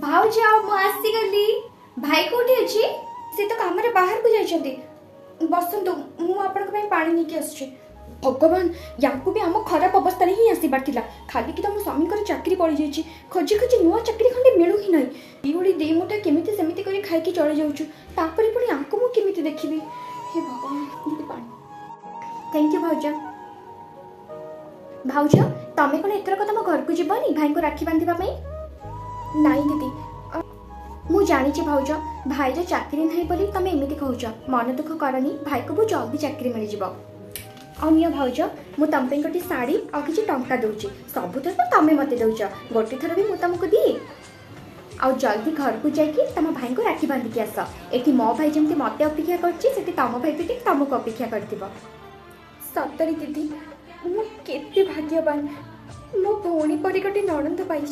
भाउज मु आसीगली भाई कोठी अछि से तो काम रे बाहर को जाइछन्ती बसंतु मु आपन को पानी नहीं के आछे भगवान याकू भी आम खराब अवस्था ही आसबार थिला खाली कि तो मो स्वामी को चाकरी पड़ जाइछि खोजी खोजी नुआ चाकरी खंडे मिलू ही नहीं ई ओडी दे मुठा केमिति सेमिति करी खाइ के चले जाउछु तापरे पुनी आंको मु केमिति देखिबी हे भगवान दीदी पानी थैंक यू भाउज भाउज तमे कोन एतर को तम घर को जीवनी भाई को राखी बांधिबा पई नहीं दीदी मु जानी भाउज भाई जो चाकरी नहीं बोली तुम एमती कह मन दुख करनी भाई को बहुत जल्दी चाकरी मिल जाव अनिय भाउज मु तुम गोटे शाढ़ी और किसी टंका दूची सबुथर तो तुम मत दौच गोटे थर भी तुमको दिए आउ जल्दी घर को जाकि तुम भाई को राखी बांधिकी आस ये मो भाई जमी मत अपेक्षा कर तुम भाई भी तुमको अपेक्षा कर सतरी दीदी मु केते भाग्यवान मो भौणी पर गोटे नणंद पाई